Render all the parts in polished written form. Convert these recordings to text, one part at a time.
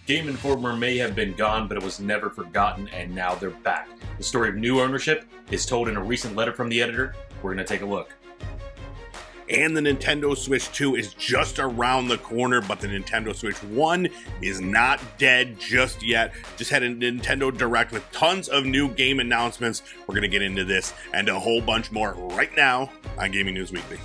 Game Informer may have been gone, but it was never forgotten, and now they're back. The story of new ownership is told in a recent letter from the editor. We're going to take a look. And the Nintendo Switch 2 is just around the corner, but the Nintendo Switch 1 is not dead just yet. Just had a Nintendo Direct with tons of new game announcements. We're going to get into this and a whole bunch more right now on Gaming News Weekly.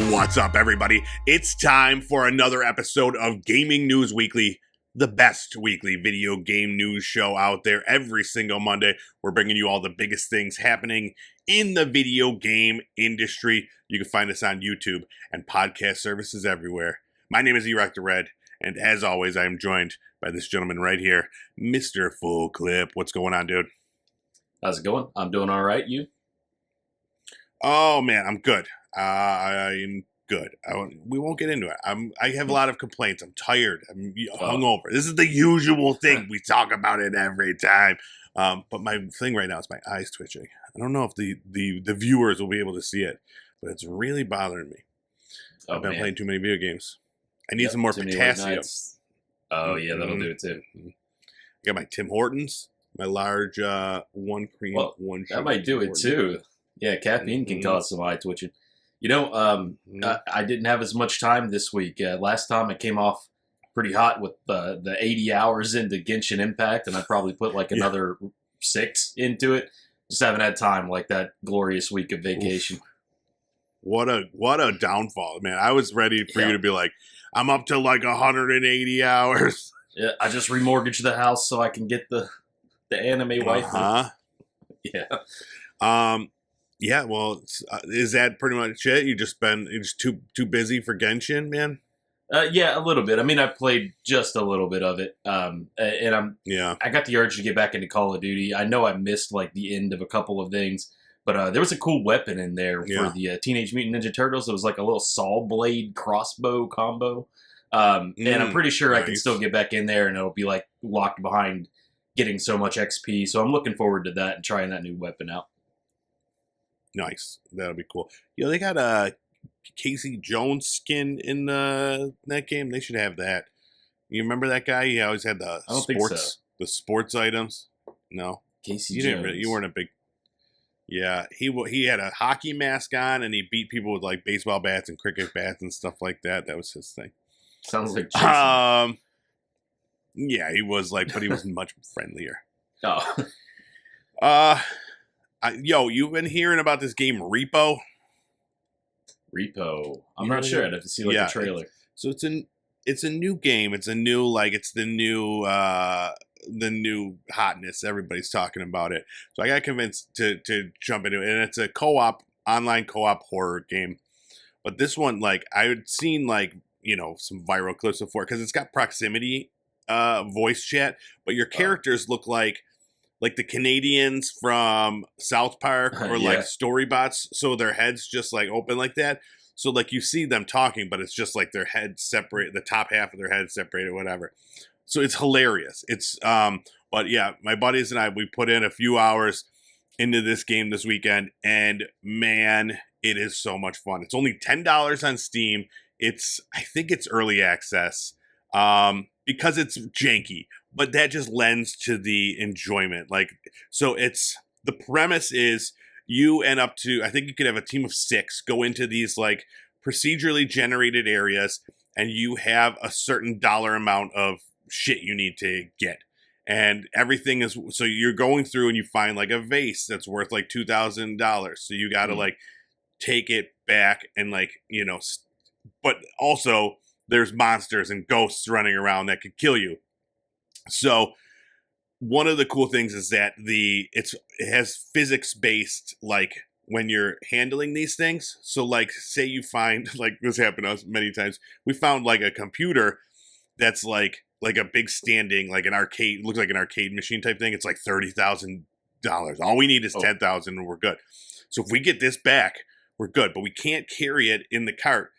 What's up, everybody? It's time for another episode of Gaming News Weekly, the best weekly video game news show out there. Every single Monday, we're bringing you all the biggest things happening in the video game industry. You can find us on YouTube and podcast services everywhere. My name is Erect the Red, and as always, I am joined by this gentleman right here, Mr. Full Clip. What's going on, dude? How's it going? I'm doing all right. You? Oh, man, I'm good. I'm good. We won't get into it. I have a lot of complaints. I'm tired. I'm hungover. This is the usual thing. We talk about it every time. But my thing right now is my eyes twitching. I don't know if the viewers will be able to see it, but it's really bothering me. I've been playing too many video games. I need some more potassium. Oh, yeah, that'll do it too. I got my Tim Hortons, my large one cream, one sugar. That might do it too. Yeah, caffeine can cause some eye twitching. You know, I didn't have as much time this week. Last time I came off pretty hot with the 80 hours into Genshin Impact, and I probably put like another 6 into it. Just haven't had time like that glorious week of vacation. Oof. What a downfall, man. I was ready for you to be like, I'm up to like 180 hours. Yeah, I just remortgaged the house so I can get the anime wife. Yeah. Yeah, well, is that pretty much it? You're just too busy for Genshin, man? Yeah, a little bit. I mean, I played just a little bit of it, and I got the urge to get back into Call of Duty. I know I missed like the end of a couple of things, but there was a cool weapon in there for the Teenage Mutant Ninja Turtles. It was like a little saw blade crossbow combo, and I'm pretty sure I can still get back in there, and it'll be like locked behind getting so much XP. So I'm looking forward to that and trying that new weapon out. Nice. That'll be cool. You know, they got a Casey Jones skin in that game. They should have that. You remember that guy? He always had the the sports items. No, Casey Jones. You weren't a big. Yeah, he had a hockey mask on, and he beat people with like baseball bats and cricket bats and stuff like that. That was his thing. Sounds like Jason. Yeah, he was like, but he was much friendlier. Oh. Yo, you've been hearing about this game R.E.P.O? R.E.P.O. I'm not sure. I'd have to see the trailer. So it's a new game. It's a new the new hotness. Everybody's talking about it. So I got convinced to jump into it, and it's a online co-op horror game. But this one, like I had seen some viral clips before because it's got proximity voice chat, but your characters look like the Canadians from South Park or like Storybots. So their heads just like open like that. So like you see them talking, but it's just like their heads separate, the top half of their head separated, whatever. So it's hilarious. It's, but yeah, my buddies and I, we put in a few hours into this game this weekend, and man, it is so much fun. It's only $10 on Steam. I think it's early access. Because it's janky, but that just lends to the enjoyment. Like, so the premise is you end up to, I think you could have a team of 6 go into these like procedurally generated areas, and you have a certain dollar amount of shit you need to get. And everything is, so you're going through and you find like a vase that's worth like $2,000. So you got to like take it back and like, but also there's monsters and ghosts running around that could kill you. So one of the cool things is that it has physics-based, like, when you're handling these things. So, like, say you find, like, this happened to us many times. We found, like, a computer that's, like a big standing, like, an arcade, looks like an arcade machine type thing. It's, like, $30,000. All we need is $10,000 and we're good. So if we get this back, we're good. But we can't carry it in the cart.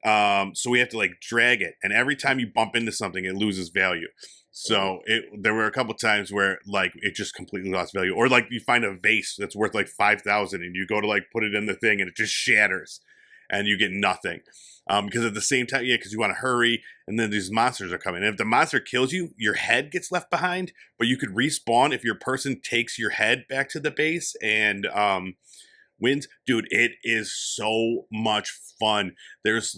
So we have to like drag it. And every time you bump into something, it loses value. So there were a couple times where like it just completely lost value. Or like you find a vase that's worth like 5,000 and you go to like put it in the thing and it just shatters and you get nothing. Because at the same time, because you want to hurry, and then these monsters are coming. And if the monster kills you, your head gets left behind, but you could respawn if your person takes your head back to the base and wins. Dude, it is so much fun. There's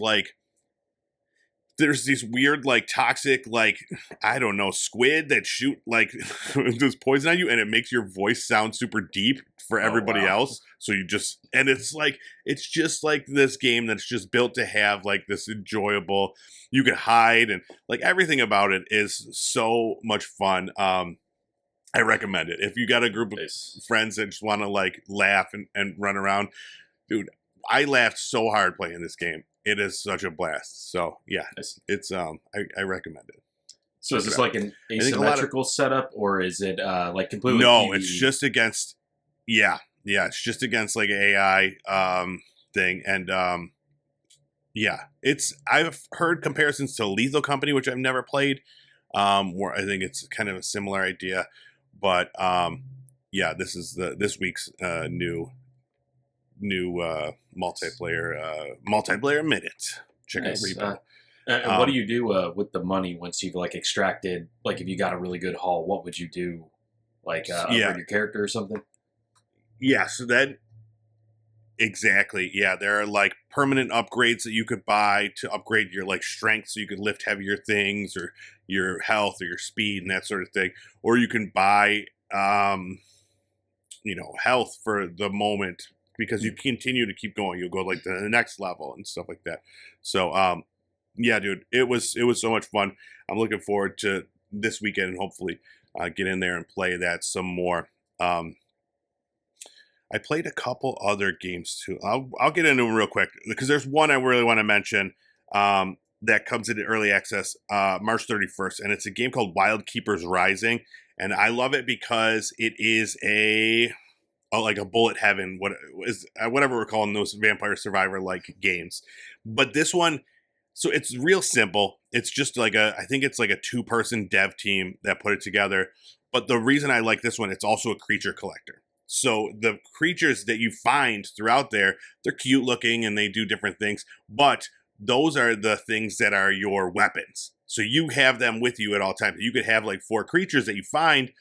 these weird, like, toxic, like, I don't know, squid that shoot, like, this poison on you, and it makes your voice sound super deep for everybody else. So you just, and it's just like this game that's just built to have, like, this enjoyable, you can hide, and, like, everything about it is so much fun. I recommend it. If you got a group of friends that just want to, like, laugh and run around, dude, I laughed so hard playing this game. It is such a blast. So yeah, it's I recommend it. So is this like an asymmetrical setup, or is it like completely? No, PvE? It's just against. Yeah, it's just against like an AI thing, and I've heard comparisons to Lethal Company, which I've never played. Where I think it's kind of a similar idea, but this is this week's new multiplayer minute. Check out R.E.P.O. And what do you do with the money once you've like extracted? Like if you got a really good haul, what would you do? Like upgrade your character or something? Yeah, so that exactly. Yeah, there are like permanent upgrades that you could buy to upgrade your like strength, so you could lift heavier things, or your health, or your speed, and that sort of thing. Or you can buy health for the moment, because you continue to keep going. You'll go like to the next level and stuff like that. So, dude, it was so much fun. I'm looking forward to this weekend and hopefully get in there and play that some more. I played a couple other games too. I'll get into them real quick because there's one I really want to mention that comes into early access March 31st, and it's a game called Wildkeepers Rising, and I love it because it is like a bullet heaven, whatever we're calling those vampire survivor like games. But this one, so it's real simple. It's just like I think it's like a 2-person dev team that put it together. But the reason I like this one, it's also a creature collector. So the creatures that you find throughout there, they're cute looking and they do different things, but those are the things that are your weapons. So you have them with you at all times. You could have like 4 creatures that you find,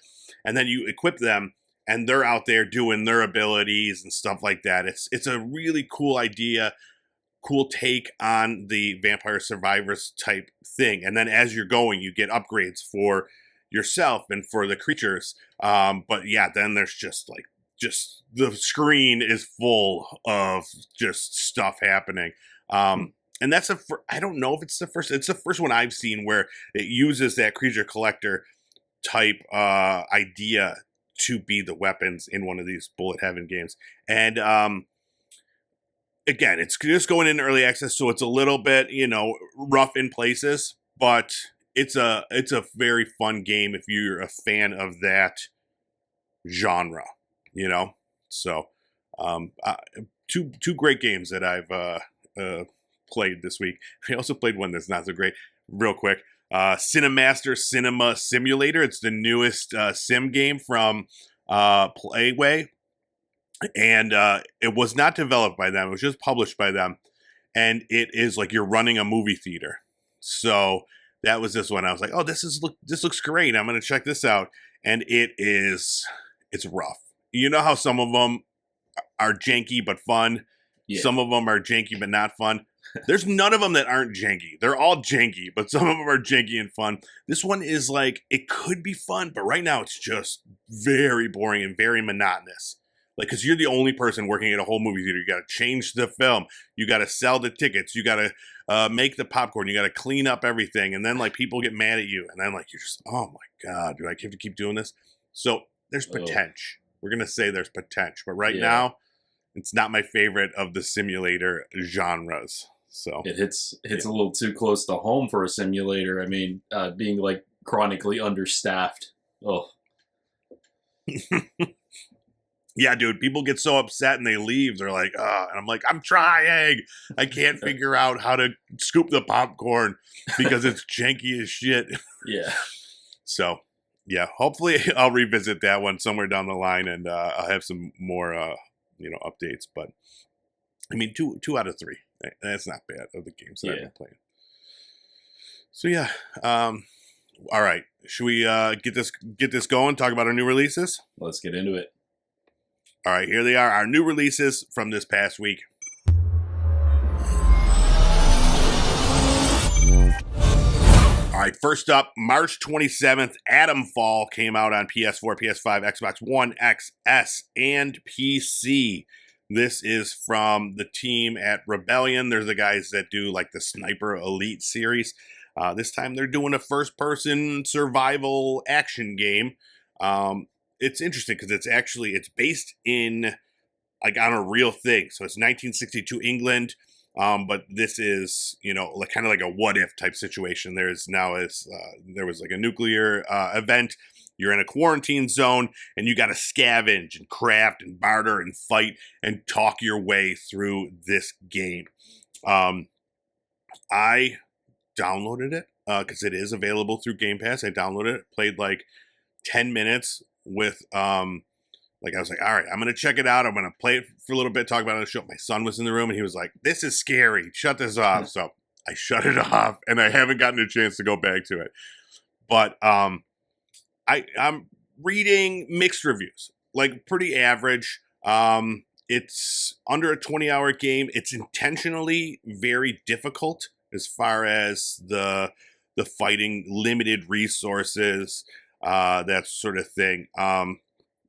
and then you equip them, and they're out there doing their abilities and stuff like that. It's a really cool idea, cool take on the vampire survivors type thing. And then as you're going, you get upgrades for yourself and for the creatures. But yeah, then there's just the screen is full of just stuff happening. And that's I don't know if it's the first one I've seen where it uses that creature collector type idea to be the weapons in one of these bullet heaven games. And again, it's just going in early access, so it's a little bit, rough in places, but it's a very fun game if you're a fan of that genre, So two great games that I've played this week. I also played one that's not so great. Real quick, Cinemaster Cinema Simulator. It's the newest sim game from Playway, and it was not developed by them. It was just published by them, and it is like you're running a movie theater. So that was this one. I was like, oh, this looks great. I'm gonna check this out, and it's rough. You know how some of them are janky but fun. Yeah. Some of them are janky but not fun. There's none of them that aren't janky. They're all janky, but some of them are janky and fun. This one is like, it could be fun, but right now it's just very boring and very monotonous. Like, because you're the only person working at a whole movie theater. You got to change the film. You got to sell the tickets. You got to make the popcorn. You got to clean up everything. And then, like, people get mad at you. And then, like, you're just, oh, my God, do I have to keep doing this? So there's potential. We're going to say there's potential. But right now, it's not my favorite of the simulator genres. So it hits a little too close to home for a simulator. I mean, being like chronically understaffed. Oh, Yeah, dude, people get so upset and they leave. They're like, and I'm like, I'm trying. I can't figure out how to scoop the popcorn because it's janky as shit. Yeah. So, yeah, hopefully I'll revisit that one somewhere down the line, and I'll have some more, updates. But I mean, two out of three. That's not bad of the games that I've been playing. So yeah, all right. Should we get this going? Talk about our new releases. Let's get into it. All right, here they are, our new releases from this past week. All right, first up, March 27th, Atomfall came out on PS4, PS5, Xbox One, XS, and PC. This is from the team at Rebellion. They're the guys that do like the Sniper Elite series. This time they're doing a first-person survival action game. It's interesting because it's based in like on a real thing. So it's 1962 England, but this is like kind of like a what if type situation. There was like a nuclear event. You're in a quarantine zone and you got to scavenge and craft and barter and fight and talk your way through this game. I downloaded it because it is available through Game Pass. I downloaded it, played like 10 minutes with I was like, all right, I'm gonna check it out. I'm gonna play it for a little bit, talk about it on the show. My son was in the room and he was like, this is scary, shut this off. So I shut it off and I haven't gotten a chance to go back to it. But I'm reading mixed reviews, like pretty average. It's under a 20-hour game. It's intentionally very difficult as far as the fighting, limited resources, that sort of thing.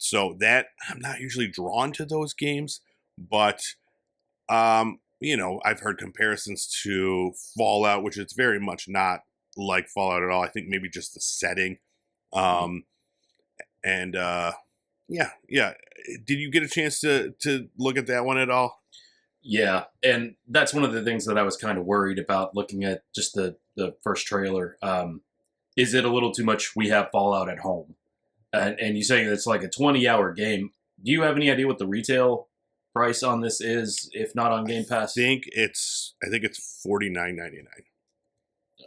So that I'm not usually drawn to those games, but I've heard comparisons to Fallout, which is very much not like Fallout at all. I think maybe just the setting. Yeah. Did you get a chance to look at that one at all? Yeah, and that's one of the things that I was kind of worried about looking at just the first trailer. Is it a little too much? We have Fallout at home, and you saying it's like a 20-hour game. Do you have any idea what the retail price on this is, if not on Game Pass? I think it's $49.99.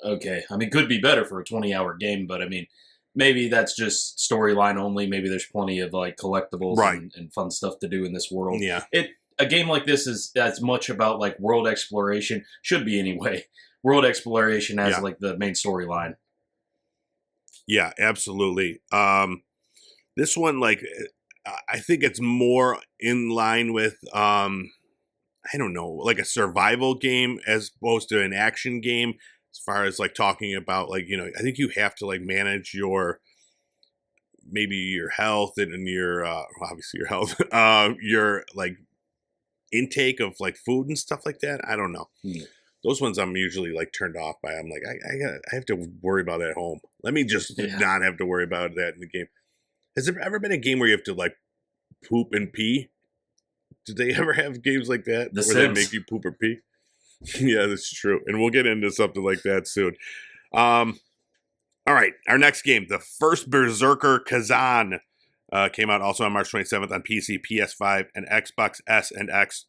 Okay, I mean, could be better for a 20-hour game, but I mean, maybe that's just storyline only. Maybe there's plenty of like collectibles and fun stuff to do in this world. Yeah, a game like this is as much about like world exploration, should be anyway. World exploration as like the main storyline. Yeah, absolutely. This one, like, I think it's more in line with, I don't know, like a survival game as opposed to an action game. As far as like talking about like, I think you have to like manage maybe your health and your, obviously your health, your like intake of like food and stuff like that. I don't know. Those ones I'm usually like turned off by. I'm like, I have to worry about that at home. Let me just not have to worry about that in the game. Has there ever been a game where you have to like poop and pee? Did they ever have games like that where they make you poop or pee? Yeah, that's true. And we'll get into something like that soon. All right, our next game, the First Berserker Khazan, came out also on March 27th on PC, PS5, and Xbox S and X.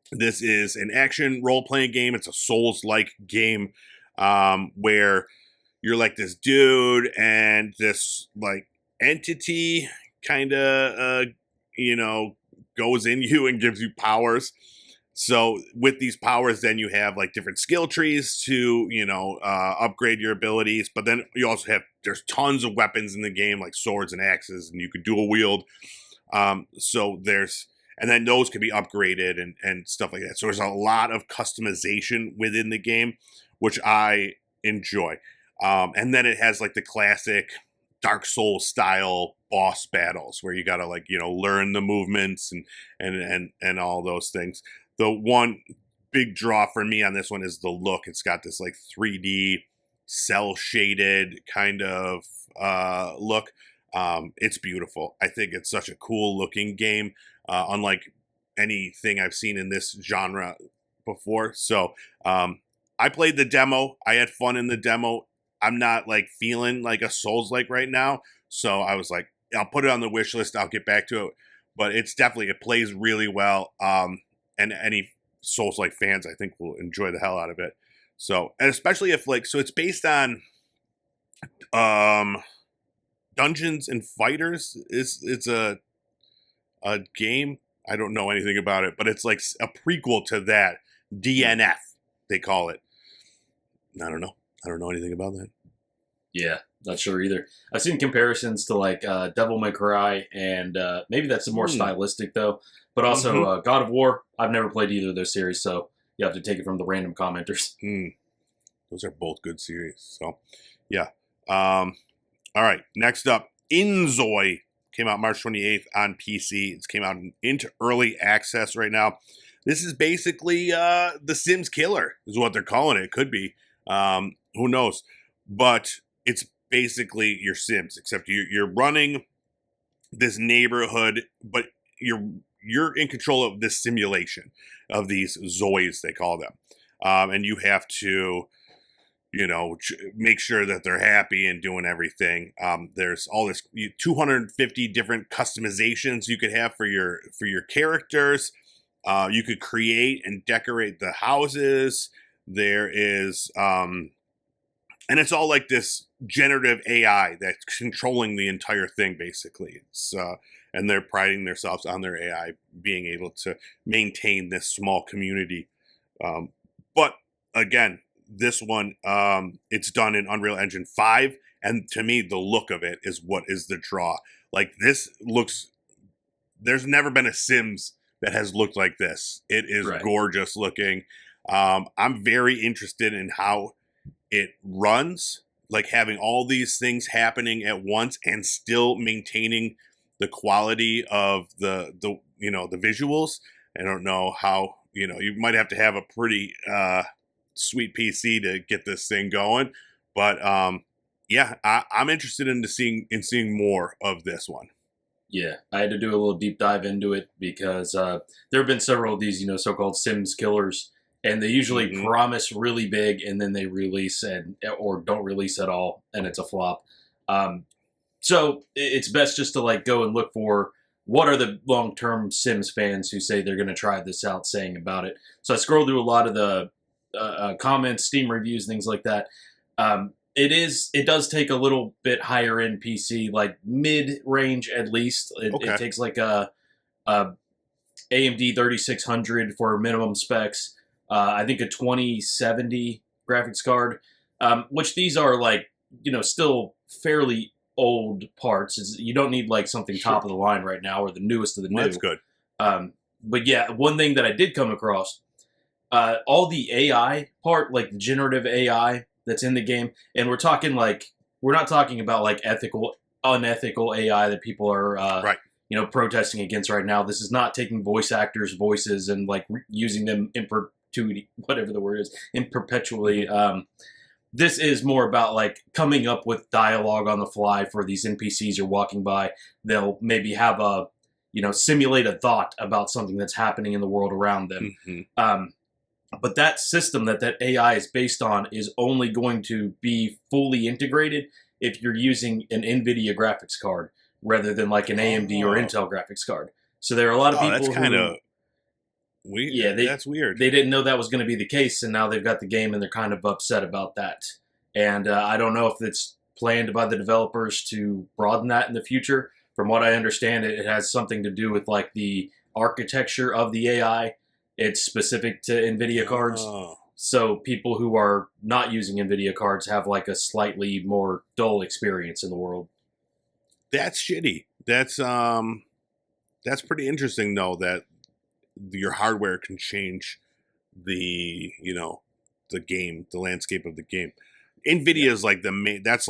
This is an action role-playing game. It's a Souls-like game where you're like this dude and this like entity kind of, goes in you and gives you powers. So with these powers, then you have like different skill trees to, upgrade your abilities. But then you also there's tons of weapons in the game, like swords and axes, and you could dual wield. And then those can be upgraded and stuff like that. So there's a lot of customization within the game, which I enjoy. And then it has like the classic Dark Souls style boss battles where you got to like, learn the movements and all those things. The one big draw for me on this one is the look. It's got this like 3D cell shaded kind of look. It's beautiful. I think it's such a cool looking game, unlike anything I've seen in this genre before. So I played the demo. I had fun in the demo. I'm not like feeling like a Souls-like right now. So I was like, I'll put it on the wish list. I'll get back to it. but it's definitely, it plays really well. And any Souls-like fans, I think, will enjoy the hell out of it. So, and especially if like, so it's based on Dungeons and Fighters. It's a game. I don't know anything about it, but it's like a prequel to that. DNF, they call it. I don't know. I don't know anything about that. Yeah, not sure either. I've seen comparisons to like Devil May Cry, and maybe that's more stylistic though. But also God of War. I've never played either of those series, so you have to take it from the random commenters. Those are both good series. So, yeah. All right. Next up, InZoi came out March 28th on PC. It's came out into early access right now. This is basically the Sims killer, is what they're calling it. It could be. Who knows? But it's basically your Sims, except you're running this neighborhood, but you're in control of this simulation of these Zoids, they call them. And you have to, make sure that they're happy and doing everything. There's all this 250 different customizations you could have for your characters. You could create and decorate the houses. There is, and it's all like this generative AI that's controlling the entire thing, basically. It's, and they're priding themselves on their AI being able to maintain this small community. But again, this one, it's done in Unreal Engine 5. And to me, the look of it is what is the draw. Like, this looks, there's never been a Sims that has looked like this. It is gorgeous looking. I'm very interested in how it runs, like having all these things happening at once and still maintaining the quality of the visuals. I don't know how, you might have to have a pretty sweet PC to get this thing going, but yeah, I'm interested in seeing more of this one. Yeah, I had to do a little deep dive into it because there have been several of these, so-called Sims killers, and they usually promise really big, and then they release or don't release at all, and it's a flop. So it's best just to go and look for what are the long-term Sims fans who say they're going to try this out saying about it. So I scrolled through a lot of the comments, Steam reviews, things like that. It does take a little bit higher end PC, like mid-range at least. It takes like a AMD 3600 for minimum specs. I think a 2070 graphics card, which these are still fairly old parts. You don't need something top of the line right now or the newest of the new. That's good. But yeah, one thing that I did come across, all the AI part, like the generative AI that's in the game, and we're not talking about unethical AI that people are protesting against right now. This is not taking voice actors' voices and using them in perpetuity, whatever the word is, in perpetually. This is more about coming up with dialogue on the fly for these NPCs you're walking by. They'll maybe have simulate a thought about something that's happening in the world around them. But that system that AI is based on is only going to be fully integrated if you're using an NVIDIA graphics card rather than an AMD or Intel graphics card. So there are a lot of people that's kind of weird. Yeah, that's weird. They didn't know that was going to be the case, and now they've got the game, and they're kind of upset about that. And I don't know if it's planned by the developers to broaden that in the future. From what I understand, it has something to do with the architecture of the AI. It's specific to NVIDIA cards. So people who are not using NVIDIA cards have a slightly more dull experience in the world. That's shitty. That's pretty interesting though, that your hardware can change the game, the landscape of the game. NVIDIA is the main. That's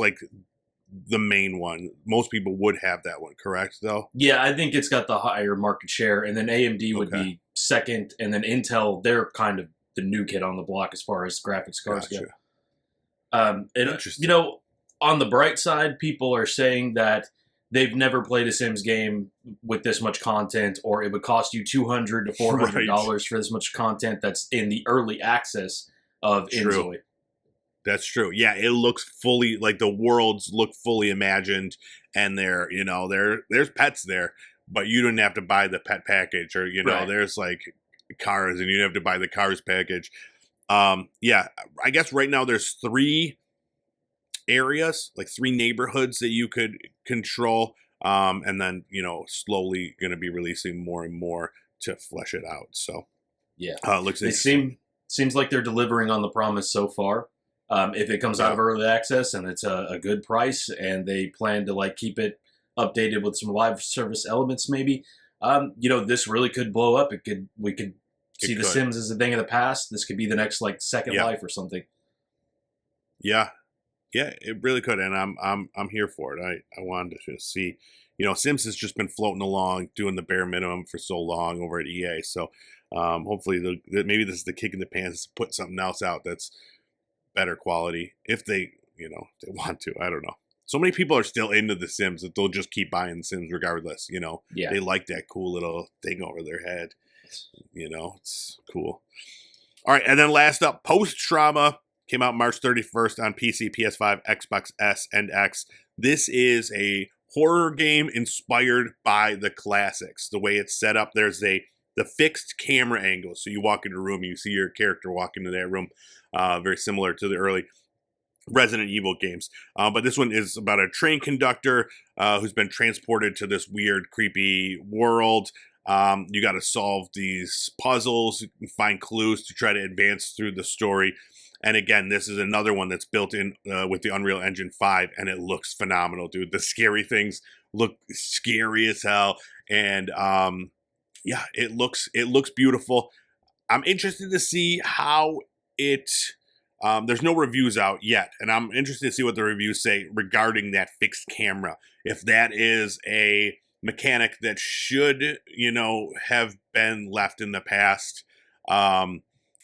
the main one. Most people would have that one, correct? Though. Yeah, I think it's got the higher market share, and then AMD would be second, and then Intel, they're kind of the new kid on the block as far as graphics cards go. Interesting. On the bright side, people are saying that they've never played a Sims game with this much content, or it would cost you $200 to $400 for this much content that's in the early access of InZoi. That's true. Yeah, it looks fully the worlds look fully imagined, and there's pets there, but you didn't have to buy the pet package, or Right. there's like cars, and you have to buy the cars package. Yeah, I guess right now there's 3 areas, like 3 neighborhoods that you could control, and then slowly going to be releasing more and more to flesh it out. So Yeah. it looks They interesting. seems like they're delivering on the promise so far. If it comes out Yeah, of early access and it's a good price, and they plan to like keep it updated with some live service elements, maybe this really could blow up. We could see it The could. Sims as a thing of the past. This could be the next like Second Yeah, Life or something. yeah, yeah. It really could, and I'm here for it. I wanted to just see. Sims has just been floating along, doing the bare minimum for so long over at EA. So hopefully, maybe this is the kick in the pants to put something else out that's better quality, if they if they want to. I don't know. So many people are still into the Sims that they'll just keep buying Sims regardless. Yeah. They like that cool little thing over their head. It's cool. All right, and then last up, Post Trauma came out March 31st on PC, PS5, Xbox S, and X. This is a horror game inspired by the classics. The way it's set up, there's the fixed camera angle. So you walk into a room, you see your character walk into that room, very similar to the early Resident Evil games. But this one is about a train conductor who's been transported to this weird, creepy world. You got to solve these puzzles, find clues to try to advance through the story. And again, this is another one that's built in with the Unreal Engine 5, and it looks phenomenal, dude. The scary things look scary as hell, and yeah, it looks beautiful. I'm interested to see how it. There's no reviews out yet, and I'm interested to see what the reviews say regarding that fixed camera. If that is a mechanic that should, have been left in the past,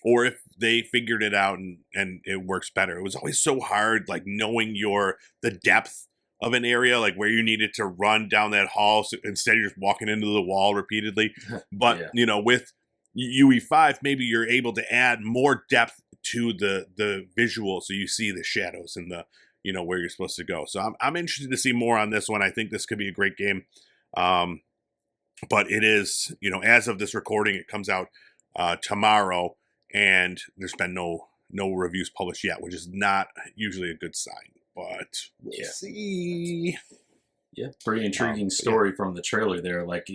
or if they figured it out and it works better. It was always so hard, like knowing the depth of an area, like where you needed to run down that hall, so instead of just walking into the wall repeatedly. But Yeah. with UE5, maybe you're able to add more depth to the visual, so you see the shadows and the where you're supposed to go. So I'm interested to see more on this one. I think this could be a great game. But it is, as of this recording, it comes out tomorrow, and there's been no reviews published yet, which is not usually a good sign. But we'll see. Yeah, pretty intriguing story from the trailer there. Like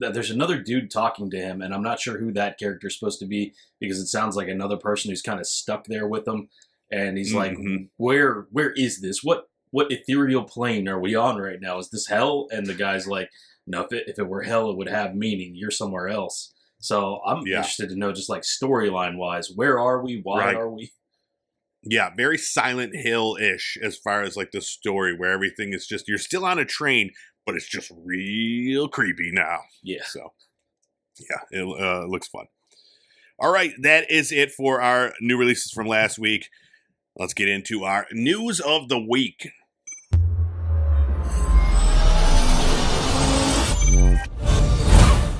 there's another dude talking to him, and I'm not sure who that character is supposed to be, because it sounds like another person who's kind of stuck there with him. And he's like, where is this? What ethereal plane are we on right now? Is this hell? And the guy's like, no, if it were hell, it would have meaning. You're somewhere else. So I'm interested to know, just like storyline wise, where are we? Why are we? Yeah, very Silent Hill-ish as far as like the story, where everything is just, you're still on a train, but it's just real creepy now. Yeah. So, yeah, it looks fun. All right, that is it for our new releases from last week. Let's get into our news of the week.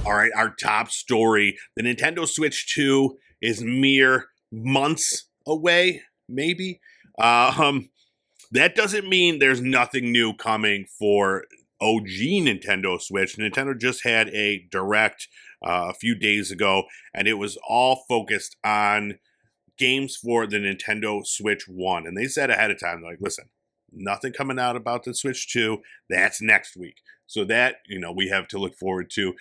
All right, our top story. The Nintendo Switch 2 is mere months away, maybe. That doesn't mean there's nothing new coming for OG Nintendo Switch. Nintendo just had a direct a few days ago, and it was all focused on games for the Nintendo Switch 1. And they said ahead of time, like, listen, nothing coming out about the Switch 2. That's next week. So that, we have to look forward to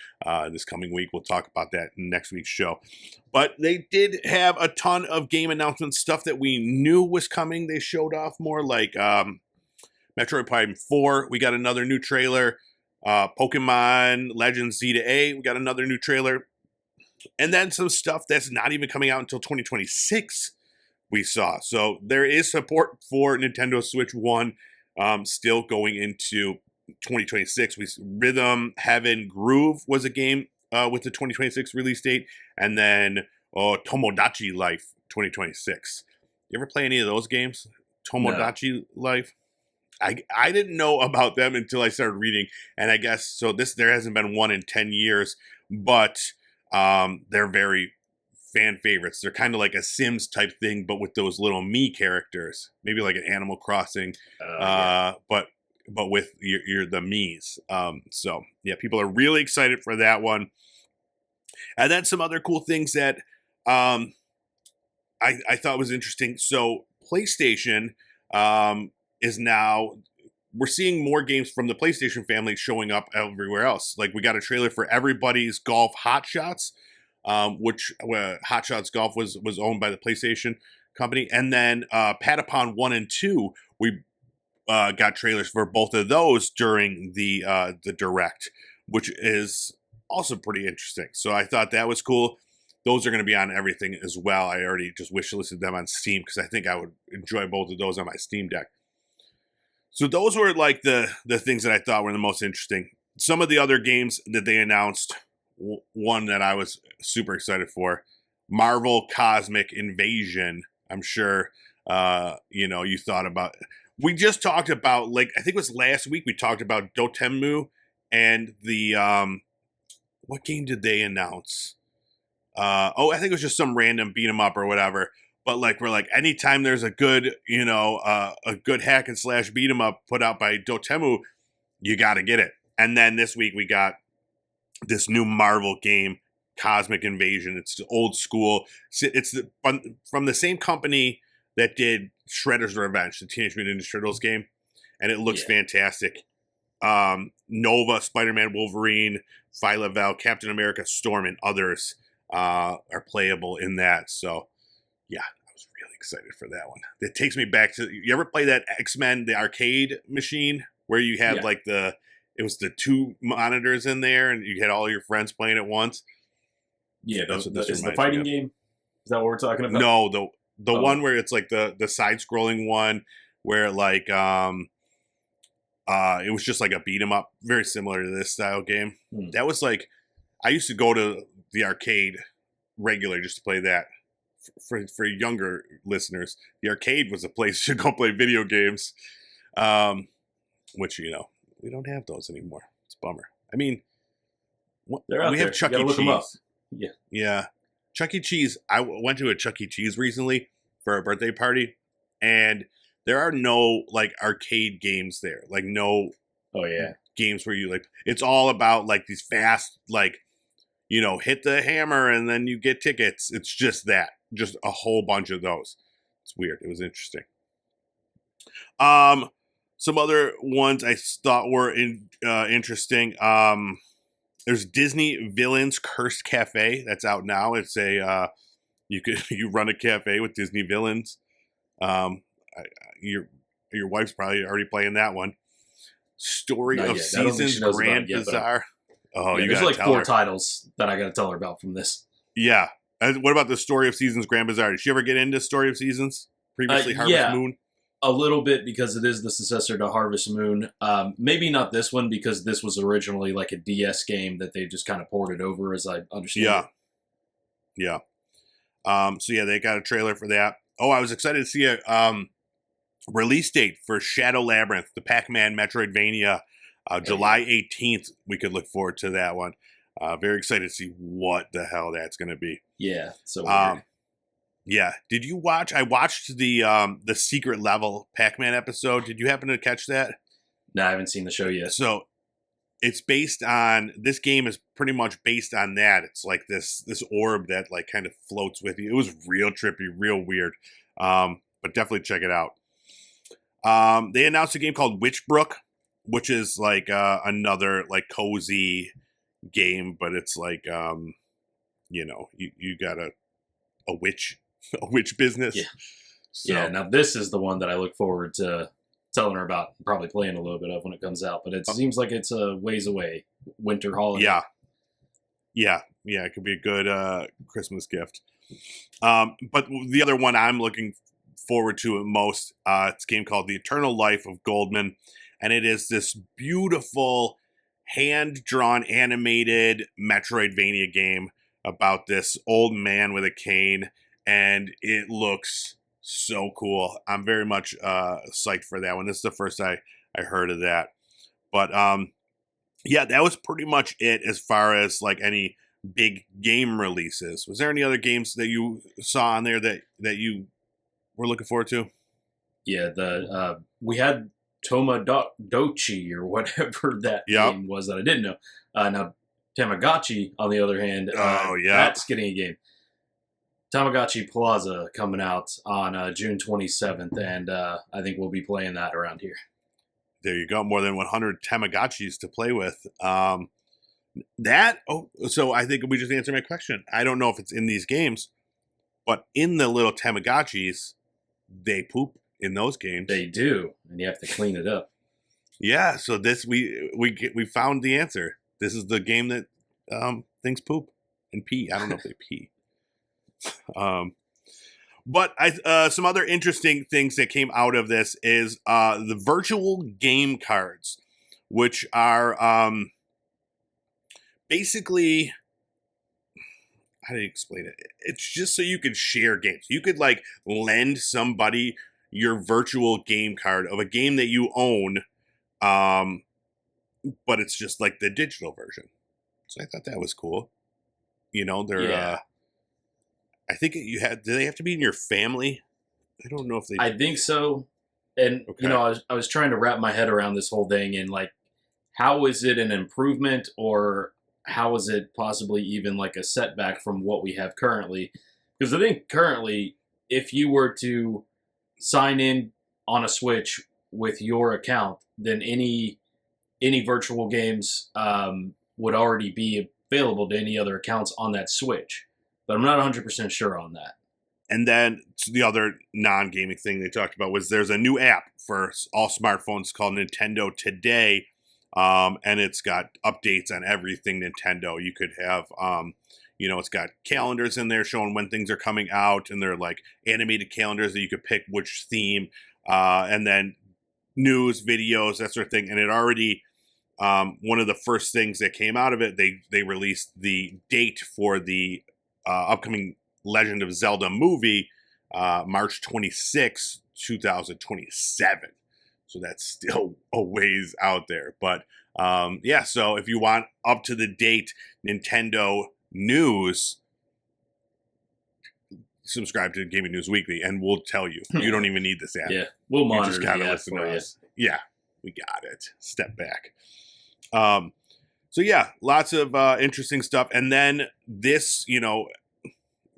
this coming week. We'll talk about that in next week's show. But they did have a ton of game announcements, stuff that we knew was coming. They showed off more, like Metroid Prime 4. We got another new trailer. Pokemon Legends Z-A. We got another new trailer. And then some stuff that's not even coming out until 2026 we saw. So there is support for Nintendo Switch 1 still going into 2026. Rhythm Heaven Groove was a game with the 2026 release date, and then Tomodachi Life 2026. You ever play any of those games? Tomodachi Life? I didn't know about them until I started reading, and I guess so. There hasn't been one in 10 years, but they're very fan favorites. They're kind of like a Sims type thing, but with those little me characters, maybe like an Animal Crossing, but but with your the Miis. So yeah, people are really excited for that one. And then some other cool things that I thought was interesting. So PlayStation is now, we're seeing more games from the PlayStation family showing up everywhere else. Like we got a trailer for Everybody's Golf Hot Shots, which Hot Shots Golf was owned by the PlayStation company, and then Patapon 1 and 2. We got trailers for both of those during the Direct, which is also pretty interesting. So I thought that was cool. Those are going to be on everything as well. I already just wish listed them on Steam because I think I would enjoy both of those on my Steam Deck. So those were like the things that I thought were the most interesting. Some of the other games that they announced, one that I was super excited for, Marvel Cosmic Invasion. I'm sure you thought about. We just talked about, like, I think it was last week, we talked about Dotemu and the what game did they announce? I think it was just some random beat 'em up or whatever. But like we're like, anytime there's a good, a good hack and slash beat 'em up put out by Dotemu, you got to get it. And then this week we got this new Marvel game, Cosmic Invasion. It's old school. It's from the same company that did Shredder's Revenge, the Teenage Mutant Ninja Turtles game, and it looks fantastic. Nova, Spider-Man, Wolverine, Phyla-Vell, Captain America, Storm, and others are playable in that. So yeah, I was really excited for that one. It takes me back to, you ever play that X-Men, the arcade machine, where you had like it was the 2 monitors in there and you had all your friends playing at once? Yeah, is the fighting game? Is that what we're talking about? No, the one where it's like the side-scrolling one where like it was just like a beat 'em up, very similar to this style game. That was like, I used to go to the arcade regularly just to play that. For younger listeners, the arcade was a place to go play video games, which we don't have those anymore. It's a bummer. I mean, we have Chuck E. Cheese. Yeah, Chuck E. Cheese. I went to a Chuck E. Cheese recently for a birthday party, and there are no like arcade games there. Like no, games where you like. It's all about like these fast like, hit the hammer and then you get tickets. It's just that. Just a whole bunch of those. It's weird. It was interesting. Some other ones I thought were interesting. There's Disney Villains Cursed Cafe that's out now. It's a you run a cafe with Disney villains. Your wife's probably already playing that one. Story of Seasons Grand Bazaar. There's like 4 titles that I got to tell her about from this. Yeah. What about the Story of Seasons Grand Bazaar? Did she ever get into Story of Seasons? Previously Harvest Moon? A little bit, because it is the successor to Harvest Moon. Maybe not this one, because this was originally like a DS game that they just kind of ported over, as I understand it. Yeah. So yeah, they got a trailer for that. Oh, I was excited to see a release date for Shadow Labyrinth, the Pac-Man Metroidvania. July 18th, we could look forward to that one. Very excited to see what the hell that's going to be. Yeah, so weird. Yeah. Did you watch? I watched the Secret Level Pac-Man episode. Did you happen to catch that? No, I haven't seen the show yet. So it's based on, this game is pretty much based on that. It's like this orb that like kind of floats with you. It was real trippy, real weird. But definitely check it out. They announced a game called Witchbrook, which is like another like cozy game, but it's like you got a witch business. So, now this is the one that I look forward to telling her about, probably playing a little bit of when it comes out, but it seems like it's a ways away. Winter holiday. Yeah, it could be a good Christmas gift. But the other one I'm looking forward to most, it's a game called The Eternal Life of Goldman, and it is this beautiful hand-drawn animated Metroidvania game about this old man with a cane, and it looks so cool. I'm very much psyched for that one. This is the first I heard of that. But yeah, that was pretty much it as far as like any big game releases. Was there any other games that you saw on there that you were looking forward to? Yeah, we had Tomodachi or whatever that name was that I didn't know. Now, Tamagotchi, on the other hand, that's getting a game. Tamagotchi Plaza coming out on June 27th, and I think we'll be playing that around here. There you go. More than 100 Tamagotchis to play with. So I think we just answered my question. I don't know if it's in these games, but in the little Tamagotchis, they poop in those games. They do, and you have to clean it up. Yeah, so this we found the answer. This is the game that things poop and pee. I don't know if they pee. But some other interesting things that came out of this is the virtual game cards, which are basically, how do you explain it? It's just so you could share games. You could like lend somebody your virtual game card of a game that you own, but it's just like the digital version. So I thought that was cool. You know, they're I think do they have to be in your family? I don't know if they. I think so. And, you know, I was trying to wrap my head around this whole thing and, like, how is it an improvement or how is it possibly even like a setback from what we have currently? Because I think currently, if you were to sign in on a Switch with your account, then any virtual games would already be available to any other accounts on that Switch. But I'm not 100% sure on that. And then the other non-gaming thing they talked about was there's a new app for all smartphones called Nintendo Today, and it's got updates on everything Nintendo. You could have, you know, it's got calendars in there showing when things are coming out, and they're like animated calendars that you could pick which theme, and then news, videos, that sort of thing. And it already, one of the first things that came out of it, they released the date for the upcoming Legend of Zelda movie, March 26, 2027. So that's still a ways out there. But yeah, so if you want up to the date Nintendo news, subscribe to Gaming News Weekly and we'll tell you. You don't even need this app. Yeah, we'll monitor the app for you. Yeah, we got it. Step back. So yeah, lots of interesting stuff. And then this, you know,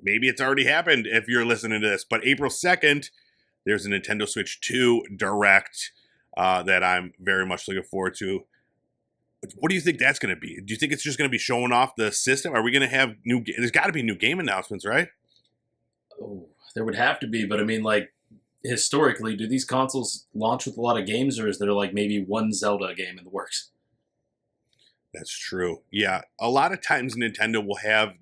maybe it's already happened if you're listening to this, but April 2nd, there's a Nintendo Switch 2 Direct that I'm very much looking forward to. What do you think that's going to be? Do you think it's just going to be showing off the system? Are we going to have there's got to be new game announcements, right? Oh, there would have to be, but I mean, like, historically, do these consoles launch with a lot of games, or is there like maybe one Zelda game in the works? That's true. Yeah, a lot of times Nintendo will have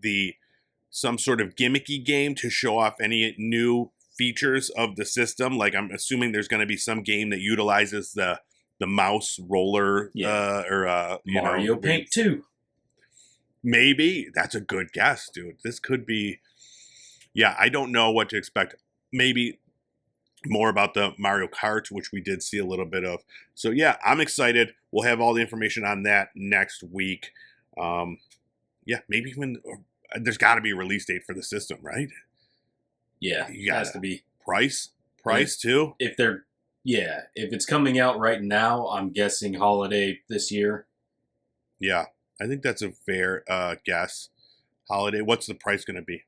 some sort of gimmicky game to show off any new features of the system. Like I'm assuming there's going to be some game that utilizes the mouse roller, or Mario Paint 2. Maybe that's a good guess, dude. This could be. Yeah, I don't know what to expect. Maybe more about the Mario Kart, which we did see a little bit of. So yeah, I'm excited. We'll have all the information on that next week. Yeah, maybe even there's got to be a release date for the system, right? Yeah, it has to be. Price too. If it's coming out right now, I'm guessing holiday this year. Yeah, I think that's a fair guess. Holiday. What's the price going to be?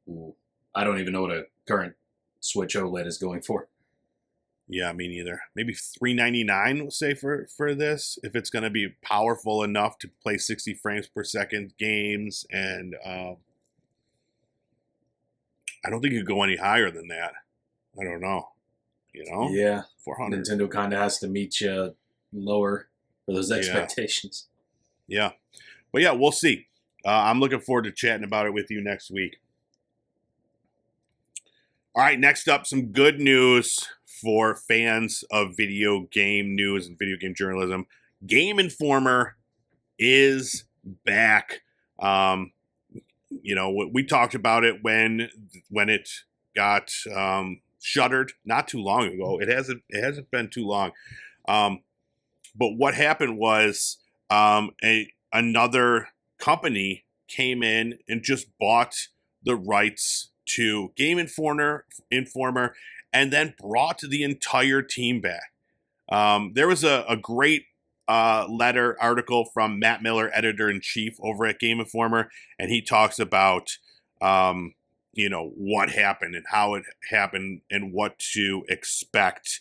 Ooh, I don't even know what a current Switch OLED is going for. Yeah, me neither. Maybe $399, we'll say, for this, if it's going to be powerful enough to play 60 frames per second games. And I don't think you could go any higher than that. I don't know. You know? Yeah. 400. Nintendo kind of has to meet you lower for those expectations. Yeah. But yeah, we'll see. I'm looking forward to chatting about it with you next week. All right, next up, some good news for fans of video game news and video game journalism. Game Informer is back. You know, we talked about it when it got shuttered not too long ago. It hasn't been too long. But what happened was another company came in and just bought the rights to Game Informer, and then brought the entire team back. There was a great letter article from Matt Miller, editor-in-chief over at Game Informer, and he talks about what happened and how it happened and what to expect.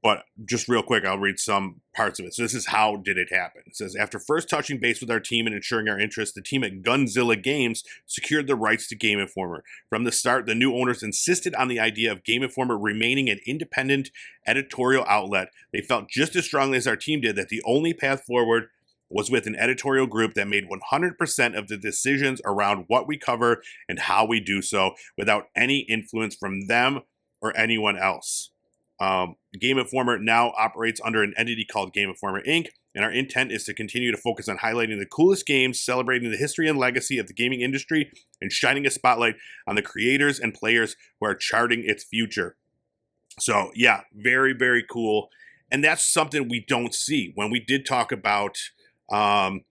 But just real quick, I'll read some parts of it. So this is how did it happen. It says, after first touching base with our team and ensuring our interests, the team at Gunzilla Games secured the rights to Game Informer. From the start, the new owners insisted on the idea of Game Informer remaining an independent editorial outlet. They felt just as strongly as our team did that the only path forward was with an editorial group that made 100% of the decisions around what we cover and how we do so without any influence from them or anyone else. Game Informer now operates under an entity called Game Informer Inc., and our intent is to continue to focus on highlighting the coolest games, celebrating the history and legacy of the gaming industry, and shining a spotlight on the creators and players who are charting its future. So, yeah, very, very cool. And that's something we don't see. When we did talk about, what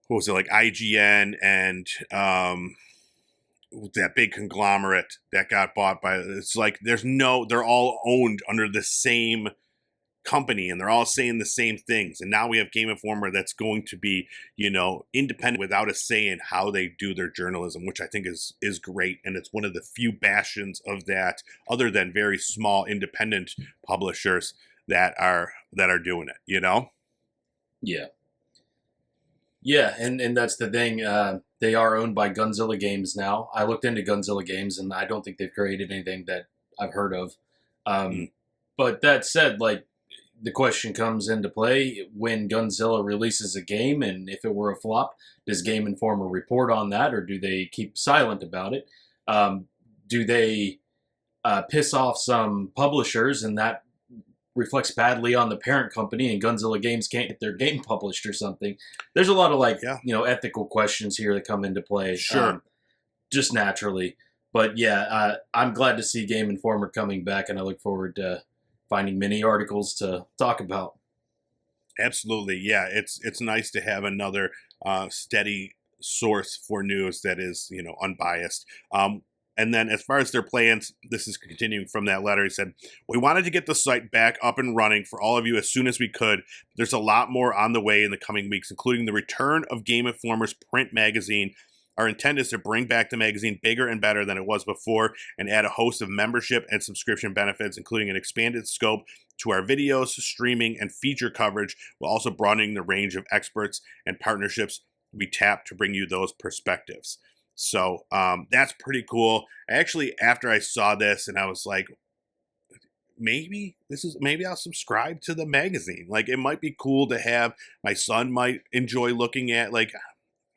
was it, like IGN and that big conglomerate that got bought by, it's like they're all owned under the same company and they're all saying the same things. And now we have Game Informer that's going to be, independent without a say in how they do their journalism, which I think is great. And it's one of the few bastions of that, other than very small independent publishers that are doing it, Yeah. Yeah, and that's the thing. They are owned by Gunzilla Games now. I looked into Gunzilla Games, and I don't think they've created anything that I've heard of. But that said, like, the question comes into play when Gunzilla releases a game, and if it were a flop, does Game Informer report on that, or do they keep silent about it? Do they piss off some publishers, and that reflects badly on the parent company, and Gunzilla Games can't get their game published or something? There's a lot of ethical questions here that come into play. Sure. Just naturally. But yeah, I'm glad to see Game Informer coming back, and I look forward to finding many articles to talk about. Absolutely. Yeah. It's nice to have another steady source for news that is, unbiased. And then as far as their plans, this is continuing from that letter. He said, we wanted to get the site back up and running for all of you as soon as we could. There's a lot more on the way in the coming weeks, including the return of Game Informer's print magazine. Our intent is to bring back the magazine bigger and better than it was before and add a host of membership and subscription benefits, including an expanded scope to our videos, streaming, and feature coverage, while also broadening the range of experts and partnerships we tap to bring you those perspectives. So that's pretty cool. Actually, after I saw this and I was like, maybe I'll subscribe to the magazine. Like, it might be cool to have. My son might enjoy looking at, like, I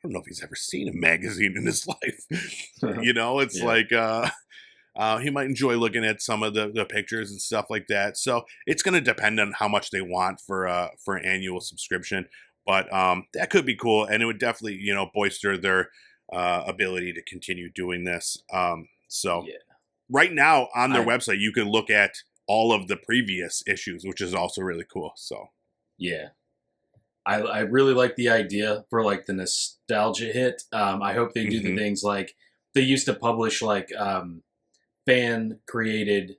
don't know if he's ever seen a magazine in his life. It's like he might enjoy looking at some of the pictures and stuff like that. So it's going to depend on how much they want for an annual subscription. But that could be cool, and it would definitely bolster their ability to continue doing this. Right now on their website, you can look at all of the previous issues, which is also really cool. So yeah, I really like the idea for like the nostalgia hit. I hope they do the things like they used to publish like fan created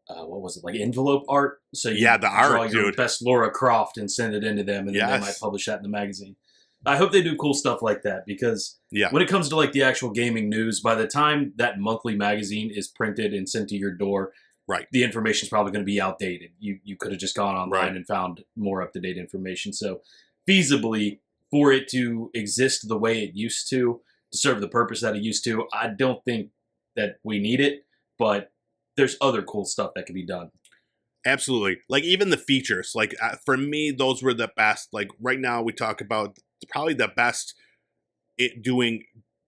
what was it, like envelope art? So you the art, draw your best Laura Croft and send it into them, and then they might publish that in the magazine. I hope they do cool stuff like that, because when it comes to like the actual gaming news, by the time that monthly magazine is printed and sent to your door, the information is probably going to be outdated. You could have just gone online and found more up-to-date information. So feasibly, for it to exist the way it used to serve the purpose that it used to, I don't think that we need it, but there's other cool stuff that can be done. Absolutely. Like even the features, like for me, those were the best. Like right now we talk about probably the best doing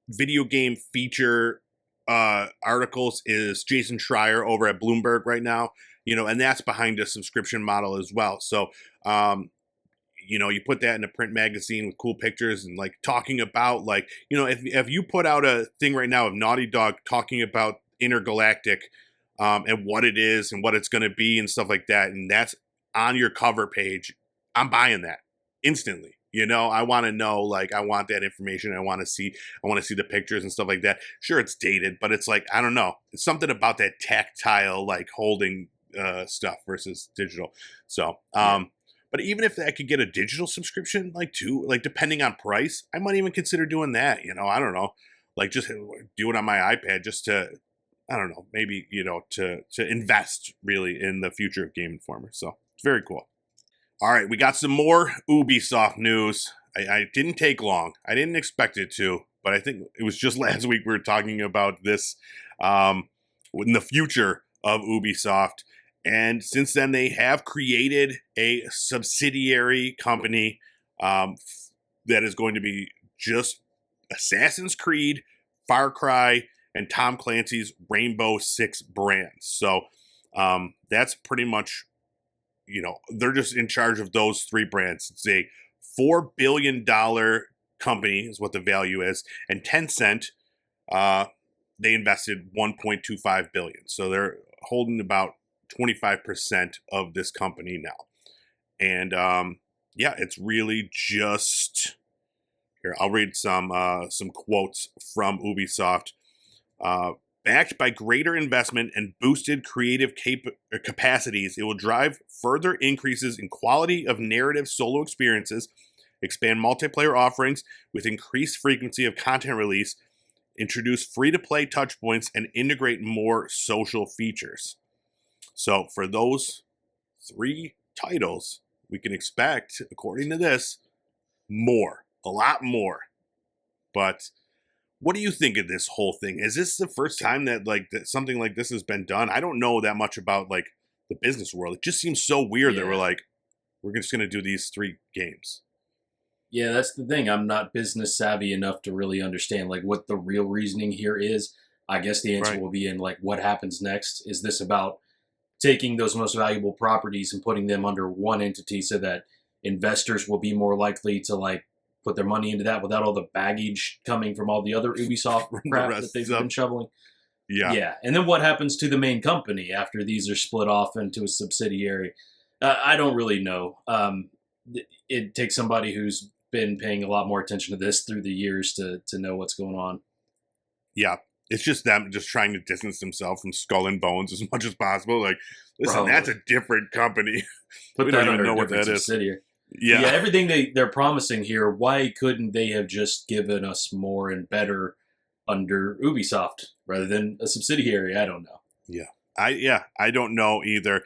video game feature articles is Jason Schreier over at Bloomberg right now, and that's behind a subscription model as well. So, you put that in a print magazine with cool pictures and like talking about like, if you put out a thing right now of Naughty Dog talking about Intergalactic and what it is and what it's going to be and stuff like that, and that's on your cover page, I'm buying that instantly. I want to know, like, I want that information. I want to see the pictures and stuff like that. Sure, it's dated, but it's like, I don't know. It's something about that tactile, like holding stuff versus digital. So, but even if I could get a digital subscription, like too, like depending on price, I might even consider doing that. I don't know, like just do it on my iPad just to, I don't know, maybe to invest really in the future of Game Informer. So it's very cool. All right, we got some more Ubisoft news. I didn't take long. I didn't expect it to, but I think it was just last week we were talking about this in the future of Ubisoft. And since then, they have created a subsidiary company that is going to be just Assassin's Creed, Far Cry, and Tom Clancy's Rainbow Six brands. So that's pretty much, they're just in charge of those 3 brands. It's a $4 billion company is what the value is. And Tencent, they invested $1.25 billion. So they're holding about 25% of this company now. And it's really just here. I'll read some quotes from Ubisoft. Backed by greater investment and boosted creative capacities, it will drive further increases in quality of narrative solo experiences, expand multiplayer offerings with increased frequency of content release, introduce free-to-play touchpoints, and integrate more social features. So for those 3 titles, we can expect, according to this, a lot more. But what do you think of this whole thing? Is this the first time that something like this has been done? I don't know that much about the business world. It just seems so weird that we're just going to do these 3 games. Yeah, that's the thing. I'm not business savvy enough to really understand what the real reasoning here is. I guess the answer will be in what happens next. Is this about taking those most valuable properties and putting them under one entity so that investors will be more likely to put their money into that without all the baggage coming from all the other Ubisoft crap that they've been shoveling? Yeah. And then what happens to the main company after these are split off into a subsidiary? I don't really know. It takes somebody who's been paying a lot more attention to this through the years to know what's going on. Yeah. It's just them just trying to distance themselves from Skull and Bones as much as possible. Listen, that's a different company. We don't even know what that is. Yeah, everything they're promising here, why couldn't they have just given us more and better under Ubisoft rather than a subsidiary? I don't know. I don't know either.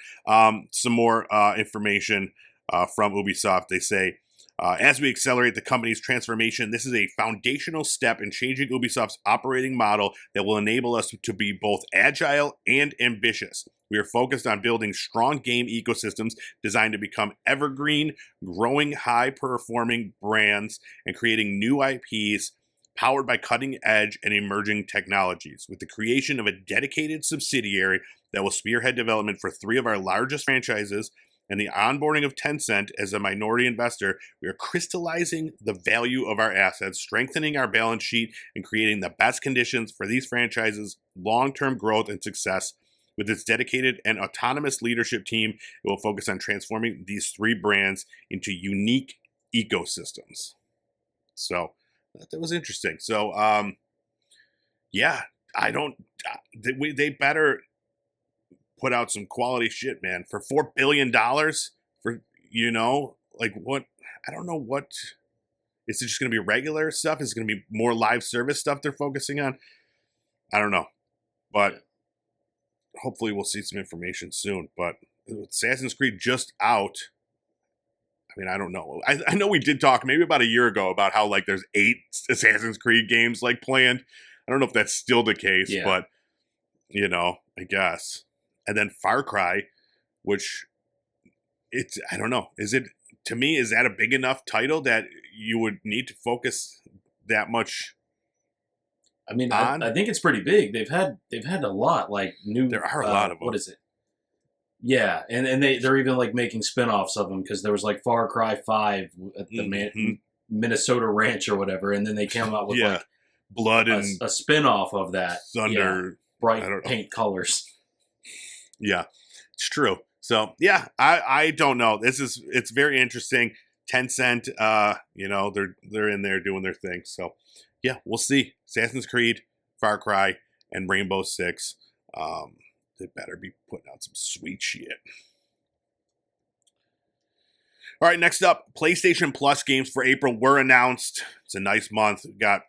Some more information from Ubisoft. They say, as we accelerate the company's transformation, this is a foundational step in changing Ubisoft's operating model that will enable us to be both agile and ambitious. We are focused on building strong game ecosystems designed to become evergreen, growing high-performing brands, and creating new IPs powered by cutting-edge and emerging technologies. With the creation of a dedicated subsidiary that will spearhead development for 3 of our largest franchises and the onboarding of Tencent as a minority investor, we are crystallizing the value of our assets, strengthening our balance sheet, and creating the best conditions for these franchises' long-term growth and success. With its dedicated and autonomous leadership team, it will focus on transforming these 3 brands into unique ecosystems. So that was interesting. So, they better put out some quality shit, man. For $4 billion, for what? I don't know what. Is it just going to be regular stuff? Is it going to be more live service stuff they're focusing on? I don't know, but hopefully we'll see some information soon. But Assassin's Creed just out. I mean, I don't know. I know we did talk maybe about a year ago about how there's 8 Assassin's Creed games planned. I don't know if that's still the case, but I guess. And then Far Cry, which I don't know. Is that a big enough title that you would need to focus that much? I mean, I think it's pretty big. They've had a lot new. There are a lot of them. What is it? Yeah, and they're even making spin-offs of them because there was Far Cry 5 at the Minnesota Ranch or whatever, and then they came out with Blood and a spin-off of that. Thunder, bright paint colors. Yeah, it's true. So I don't know. It's very interesting. Tencent, they're in there doing their thing. So we'll see. Assassin's Creed, Far Cry, and Rainbow Six. They better be putting out some sweet shit. All right, next up, PlayStation Plus games for April were announced. It's a nice month. We've got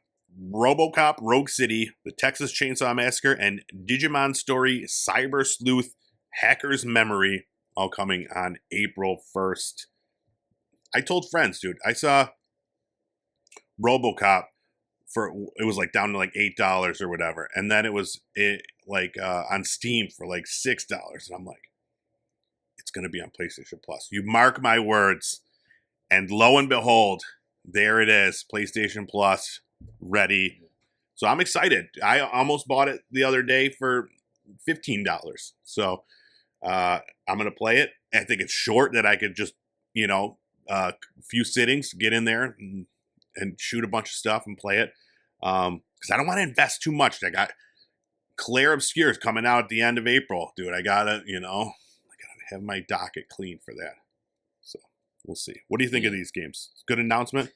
RoboCop Rogue City, The Texas Chainsaw Massacre, and Digimon Story Cyber Sleuth Hacker's Memory, all coming on April 1st. I told friends, dude, I saw RoboCop it was like down to like $8 or whatever, and then it was on Steam for like $6, and I'm like, it's gonna be on PlayStation Plus. You mark my words, and lo and behold, there it is, PlayStation Plus ready. So I'm excited. I almost bought it the other day for $15. So I'm gonna play it. I think it's short that I could just a few sittings, get in there and shoot a bunch of stuff and play it. Because I don't want to invest too much. I got Claire Obscures coming out at the end of April, dude. I gotta have my docket clean for that. So we'll see. What do you think of these games? Good announcement?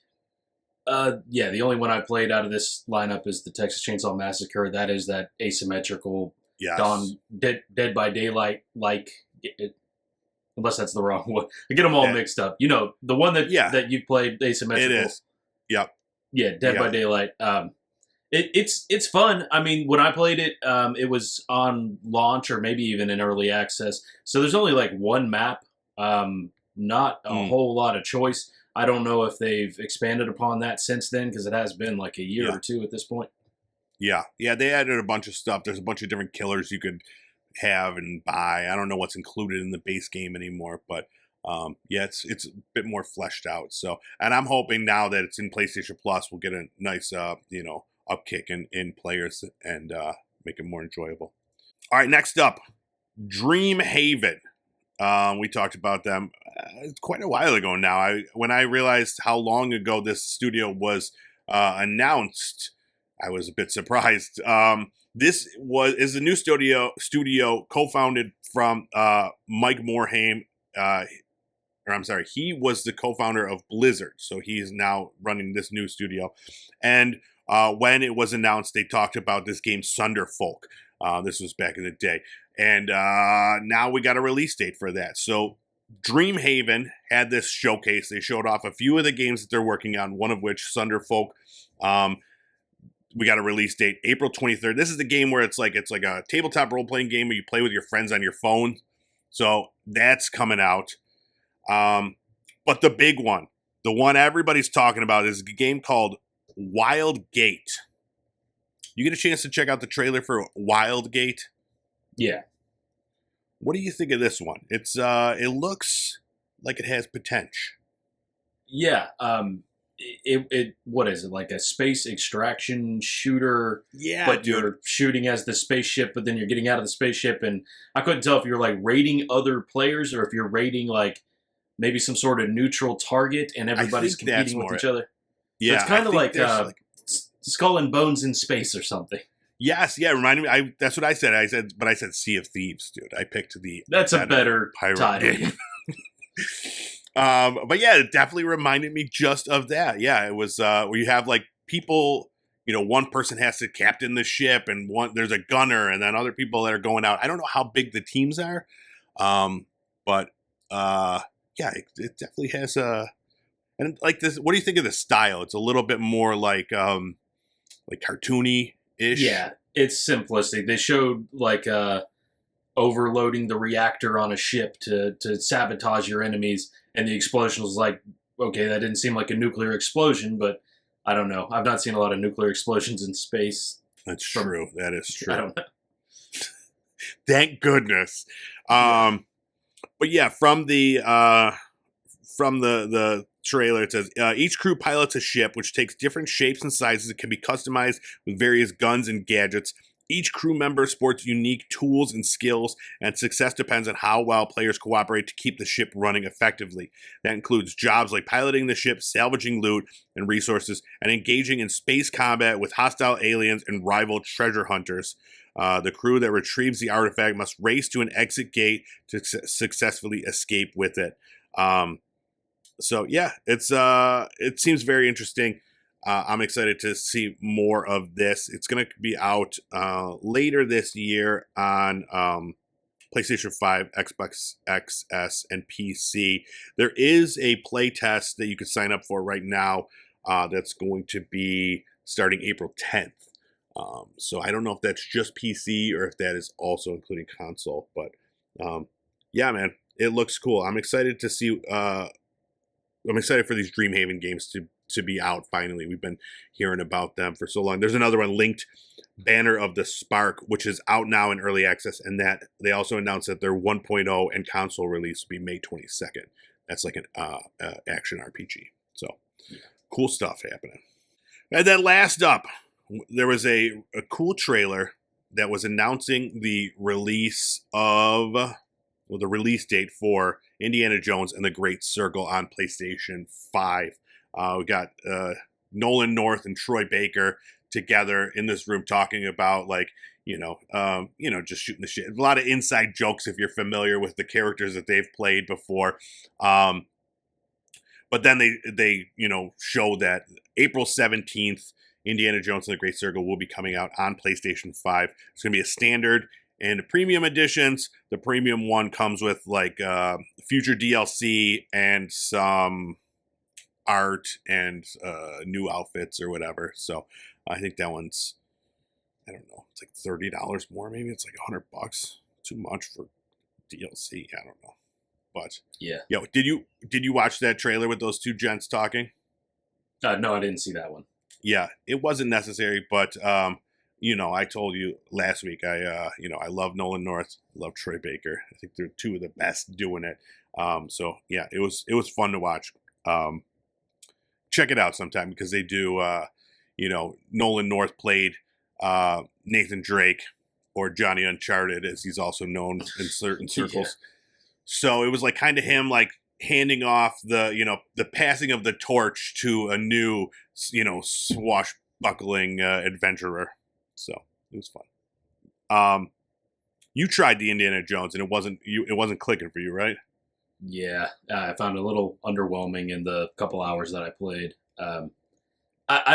Yeah, the only one I played out of this lineup is the Texas Chainsaw Massacre. That is that asymmetrical Dead by Daylight unless that's the wrong one. I get them all mixed up. The one that you played asymmetrical. It is. Yep. Yeah, Dead by Daylight. It's fun. I mean, when I played it, it was on launch or maybe even in early access. So there's only like one map, not a whole lot of choice. I don't know if they've expanded upon that since then because it has been like a year or two at this point. Yeah, they added a bunch of stuff. There's a bunch of different killers you could have and buy. I don't know what's included in the base game anymore, but it's a bit more fleshed out. So, and I'm hoping now that it's in PlayStation Plus, we'll get a nice upkick in players and make it more enjoyable. All right, next up, Dreamhaven. We talked about them quite a while ago now. When I realized how long ago this studio was announced, I was a bit surprised. This is a new studio co-founded from Mike Morhaime. He was the co-founder of Blizzard, so he is now running this new studio. And when it was announced, they talked about this game Sunderfolk. This was back in the day. And now we got a release date for that. So Dreamhaven had this showcase. They showed off a few of the games that they're working on, one of which, Sunderfolk. We got a release date, April 23rd. This is the game where it's like a tabletop role-playing game where you play with your friends on your phone. So that's coming out. But the big one, the one everybody's talking about, is a game called Wildgate. You get a chance to check out the trailer for Wildgate? Yeah. What do you think of this one? It looks like it has potential. Yeah. What is it, like a space extraction shooter? Yeah, but you're shooting as the spaceship, but then you're getting out of the spaceship, and I couldn't tell if you're like raiding other players or if you're raiding like maybe some sort of neutral target, and everybody's competing with each other. Yeah, so it's kind of like Skull and Bones in space or something. Yes, yeah, reminded me. That's what I said. I said Sea of Thieves, dude. I picked That's a better title. Game. But yeah, it definitely reminded me just of that. Yeah, it was where you have like people, one person has to captain the ship, and there's a gunner, and then other people that are going out. I don't know how big the teams are, but yeah, it definitely has and like this. What do you think of the style? It's a little bit more like cartoony-ish. Yeah, it's simplistic. They showed like overloading the reactor on a ship to sabotage your enemies. And the explosion was like, okay, that didn't seem like a nuclear explosion, but I don't know. I've not seen a lot of nuclear explosions in space. That's true. That is true. I don't know. Thank goodness. But yeah, from the trailer, it says each crew pilots a ship which takes different shapes and sizes. It can be customized with various guns and gadgets. Each crew member sports unique tools and skills, and success depends on how well players cooperate to keep the ship running effectively. That includes jobs like piloting the ship, salvaging loot and resources, and engaging in space combat with hostile aliens and rival treasure hunters. The crew that retrieves the artifact must race to an exit gate to successfully escape with it. So yeah, it seems very interesting. I'm excited to see more of this. It's going to be out later this year on PlayStation 5, Xbox XS, and PC. There is a playtest that you can sign up for right now that's going to be starting April 10th. So I don't know if that's just PC or if that is also including console. But yeah, man, it looks cool. I'm excited to see. I'm excited for these Dreamhaven games to be out finally. We've been hearing about them for so long. There's another one, Linked Banner of the Spark, which is out now in early access, and that they also announced that their 1.0 and console release will be May 22nd. That's like an action RPG. So cool stuff happening. And then last up, there was a cool trailer that was announcing the release of, well, the release date for Indiana Jones and the Great Circle on PlayStation 5. We got Nolan North and Troy Baker together in this room talking about, like, just shooting the shit. A lot of inside jokes if you're familiar with the characters that they've played before. But then they show that April 17th, Indiana Jones and the Great Circle will be coming out on PlayStation 5. It's going to be a standard and premium editions. The premium one comes with like future DLC and some art and new outfits or whatever. So I think that one's, I don't know, it's like $30 more. Maybe it's like $100. Too much for DLC. I don't know. But yeah. Yo, did you watch that trailer with those two gents talking? No, I didn't see that one. Yeah, it wasn't necessary, but I told you last week I love Nolan North, love Troy Baker. I think they're two of the best doing it. So yeah, it was fun to watch. Check it out sometime because they do. Nolan North played Nathan Drake, or Johnny Uncharted, as he's also known in certain circles. Yeah. So it was like kind of him like handing off the passing of the torch to a new swashbuckling adventurer. So it was fun. You tried the Indiana Jones and it wasn't clicking for you, right? Yeah, I found it a little underwhelming in the couple hours that I played. I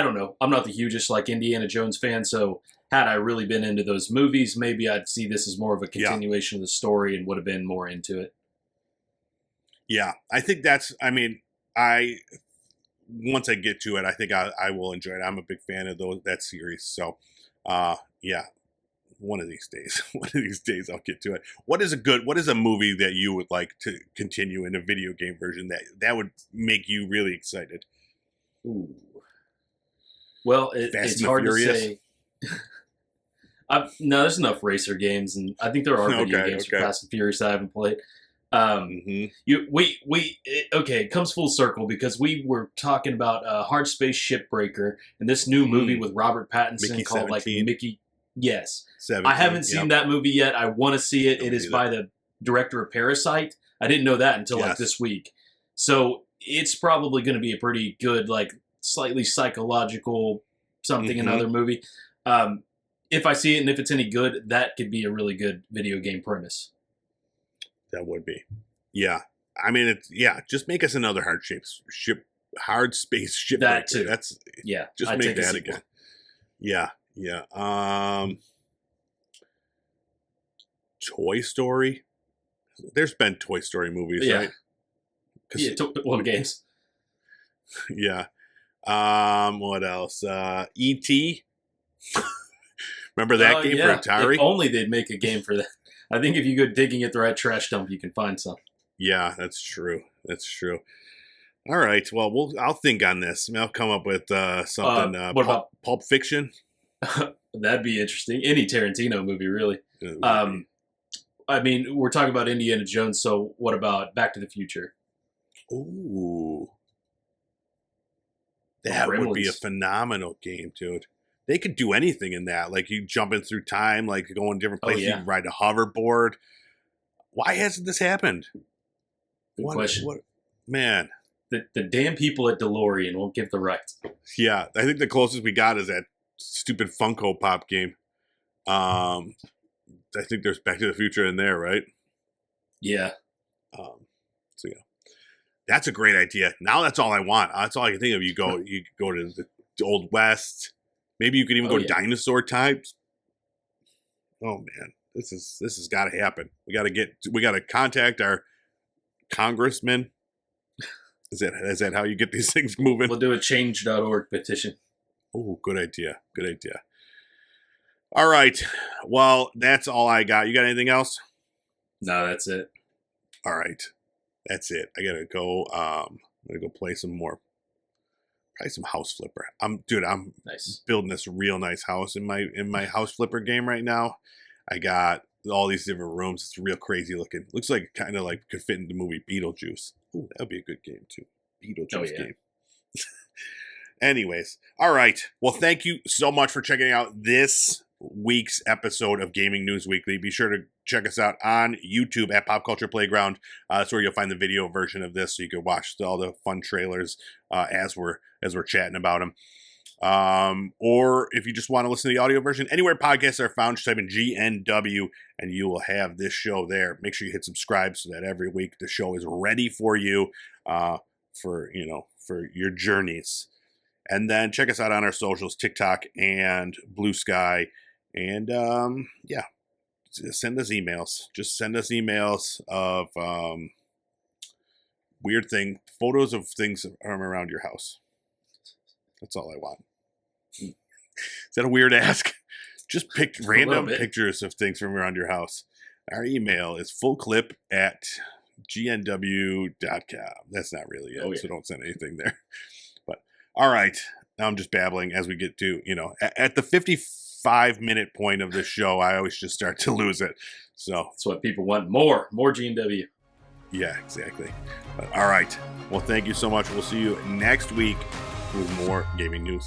don't know. I'm not the hugest like Indiana Jones fan, so had I really been into those movies, maybe I'd see this as more of a continuation of the story and would have been more into it. Yeah, I think once I get to it, I think I will enjoy it. I'm a big fan of that series. So, yeah, one of these days I'll get to it. What is a movie that you would like to continue in a video game version that would make you really excited? Ooh. Well, it's hard to say. No, there's enough racer games, and I think there are video games for Fast and Furious I haven't played. It comes full circle because we were talking about Hard Space Shipbreaker and this new movie with Robert Pattinson Mickey called 17. like Mickey. Yes, 17, I haven't seen that movie yet. I want to see it. It is by the director of Parasite. I didn't know that until like this week. So it's probably going to be a pretty good, like slightly psychological something another movie. If I see it and if it's any good, that could be a really good video game premise. That would be. Yeah. I mean, just make us another hard space ship. That too. Just I'd make that again. Yeah. Yeah. Toy Story. There's been Toy Story movies, right? Games. Yeah. What else? E.T. Remember that game for Atari? If only they'd make a game for that. I think if you go digging at the right trash dump, you can find some. Yeah, that's true. All right. Well, I'll think on this. I'll come up with something. What about Pulp Fiction? That'd be interesting. Any Tarantino movie, really. I mean, we're talking about Indiana Jones, so what about Back to the Future? Ooh. That would be a phenomenal game, dude. They could do anything in that. Like, you jumping through time, like going different places. You can ride a hoverboard. Why hasn't this happened? Good question. Man. The damn people at DeLorean won't give the rights. Yeah, I think the closest we got is that stupid Funko Pop game. I think there's Back to the Future in there, right? Yeah. So yeah, that's a great idea. Now that's all I want. That's all I can think of. You go to Old West. Maybe you could even go dinosaur types. Oh man, this has got to happen. We got to contact our congressman. Is that how you get these things moving? We'll do a change.org petition. Oh, good idea. Good idea. All right. Well, that's all I got. You got anything else? No, that's it. All right. That's it. I gotta go. I'm gonna go play some more. Probably some House Flipper. I'm nice. Building this real nice house in my House Flipper game right now. I got all these different rooms. It's real crazy looking. Looks like kind of like could fit in the movie Beetlejuice. Ooh, that would be a good game too. Beetlejuice game. Anyways, all right. Well, thank you so much for checking out this week's episode of Gaming News Weekly. Be sure to check us out on YouTube at Pop Culture Playground. That's where you'll find the video version of this, so you can watch all the fun trailers as we're chatting about them. Or if you just want to listen to the audio version, anywhere podcasts are found, just type in GNW and you will have this show there. Make sure you hit subscribe so that every week the show is ready for you for your journeys. And then check us out on our socials, TikTok and Blue Sky. And send us emails. Just send us emails of weird photos of things from around your house. That's all I want. Is that a weird ask? Just pick random pictures of things from around your house. Our email is fullclip@gnw.com. That's not really it, so don't send anything there. But all right, now I'm just babbling as we get to, at the 55-minute point of this show, I always just start to lose it. So that's what people want. More GNW. Yeah, exactly. But all right. Well, thank you so much. We'll see you next week with more gaming news.